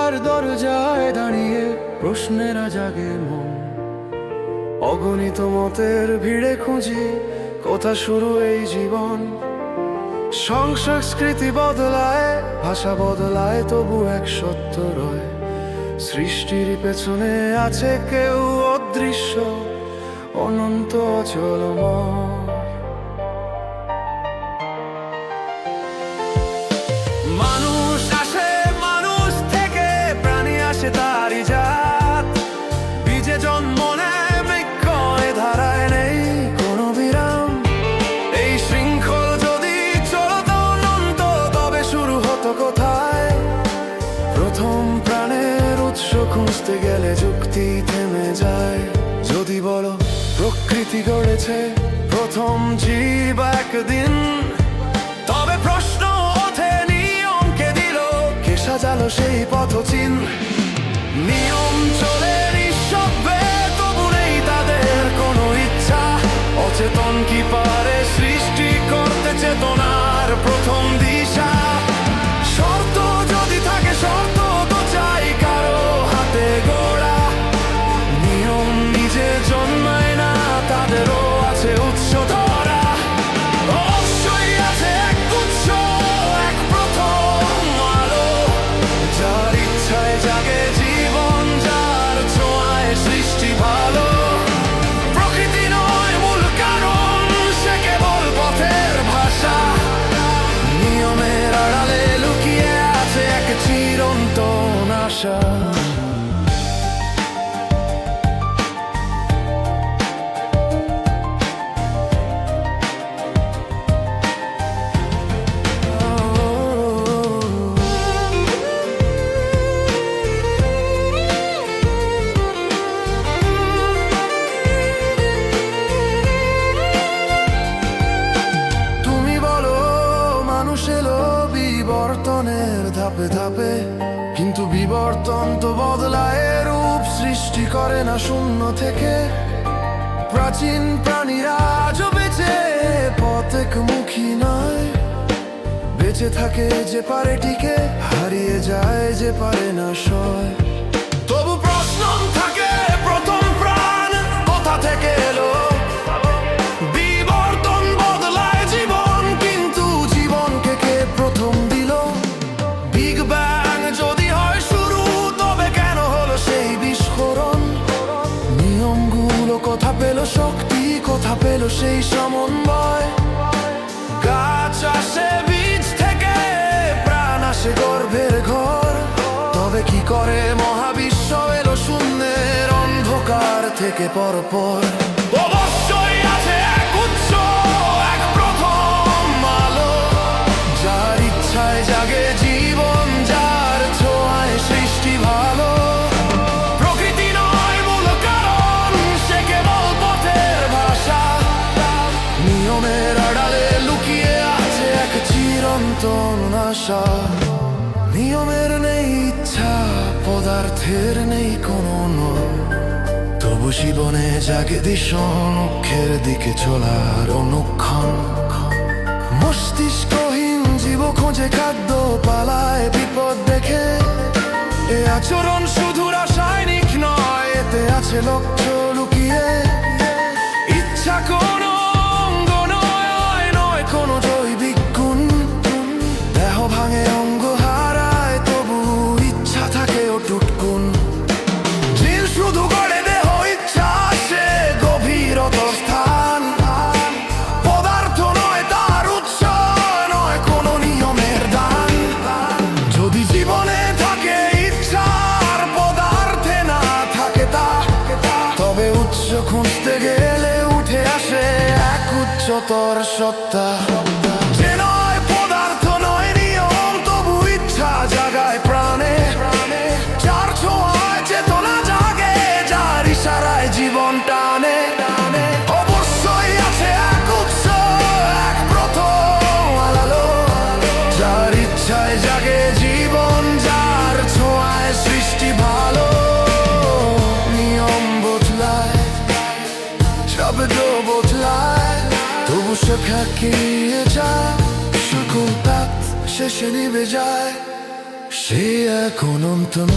যার দরজায় দাঁড়িয়ে প্রশ্নেরা জাগে মন। অগণিত মতের ভিড়ে খুঁজি কোথা শুরু এই জীবন। সংস্কৃতি বদলায়, ভাষা বদলায়, তবু এক সত্য রয়। সৃষ্টির পেছনে আছে কেউ অদৃশ্য, অনন্ত অচলময়। মানুষ আসে মানুষ থেকে, প্রাণী আসে তারই জাত। বীজে জন্ম নেয় বৃক্ষ, এ ধারায় নেই কোনো বিরাম। এই শৃঙ্খল যদি চলত অনন্ত, তবে শুরু হতো কোথায়? প্রথম প্রাণের উৎস খুঁজতে গেলে যুক্তি থেমে যায়। যদি বলো প্রকৃতি গড়েছে প্রথম জীব একদিন, তবে প্রশ্ন ওঠে নিয়মকে দিল কে সাজালো সেই পথচিহ্ন। নিয়ম চলে নিঃশব্দে, তবু নেই তাদের কোনো ইচ্ছা। অচেতন কি পারে সৃষ্টি করতে চেতনার প্রথম দিশা? শর্ত যদি থাকে শর্ত তো চাই কারো হাতে গড়া। নিয়ম নিজে জন্মায় না, তাদেরও আছে উৎস ধরা। অবশ্যই আছে এক উৎস, এক প্রথম আলো, যার ইচ্ছায় জাগে জীবন, যার ছোঁয়ায় সৃষ্টি ভালো। প্রকৃতি নয় মূল কারণ, সে কেবল পথের ভাষা। নিয়মের আড়ালে লুকিয়ে আছে এক চিরন্তন আশা। বিবর্তনের ধাপে ধাপে, কিন্তু বিবর্তন তো বদলায় রূপ, সৃষ্টি করে না শূন্য থেকে। প্রাচীন প্রাণীরা আজও বেঁচে, পথেক মুখী নয়। বেঁচে থাকে যে পারে টিকে, হারিয়ে যায় যে পারে না সয়। তবু প্রশ্ন থাকে প্রথম প্রাণ কোথা থেকে এলো? বিবর্তন বদলায় জীবন, কিন্তু জীবনকে কে প্রথম দিল? বিগ ব্যাং যদি হয় শুরু, তবে কেন হলো সেই বিস্ফোরণ? নিয়মগুলো কোথা পেল শক্তি, কোথা পেল সেই সমন্বয়? গাছ আসে বীজ থেকে, প্রাণ আসে গর্ভের ঘর। তবে কি করে মহাবিশ্ব এলো শূন্যের অন্ধকার থেকে পরপর? অবশ্যই আছে এক উৎস, এক প্রথম আলো, যার ইচ্ছায় জাগে জীবন, যার ছোঁয়ায় সৃষ্টি ভালো। প্রকৃতি নয় মূল কারণ, সে কেবল পথের ভাষা। নিয়মের আড়ালে লুকিয়ে আছে এক চিরন্তন আশা। নিয়মের নেই ইচ্ছা, পদার্থের নেই কোনো নয়, তবু জীবনে জাগে দিশন, মুখের দিকে চলার অনুক্ষণ। মস্তিষ্কহীন জীব খোঁজে খাদ্য, পালায় বিপদ দেখে। এ আচরণ শুধু রাসায়নিক নয়, এতে আছে লক্ষ্য লুকিয়ে। ইচ্ছা কোনো অঙ্গ নয়, নয় কোনো জৈবিক গুণ। দেহ ভাঙে অঙ্গ হারায়, তবু ইচ্ছা থাকে অটুট গুণ। জিন শুধু গড়ে দেহ, ইচ্ছা আসে গভীরত স্থান। পদার্থ নয় তার উৎস, নয় কোনো নিয়মের দান। যদি জীবনে থাকে ইচ্ছা, আর পদার্থে না থাকে তা, তবে উৎস খুঁজতে গেলে উঠে আসে এক উচ্চতর সত্তা। যে নয় পদার্থ নয় নিয়ম, তবু ইচ্ছা জাগায় প্রাণে। যার ছোঁয়ায় চেতনা জাগে, যার ইশারায় জীবন টানে। অবশ্যই আছে এক উৎস, এক প্রথম আলো, যার ইচ্ছায় জাগে জীবন, যার ছোঁয়ায় সৃষ্টি ভালো। নিয়ম বদলায়, শব্দ বদলায়, তবু সে থাকিয়ে যায়। সকল পাত শেষে নিভে যায়, সে এক অনন্তন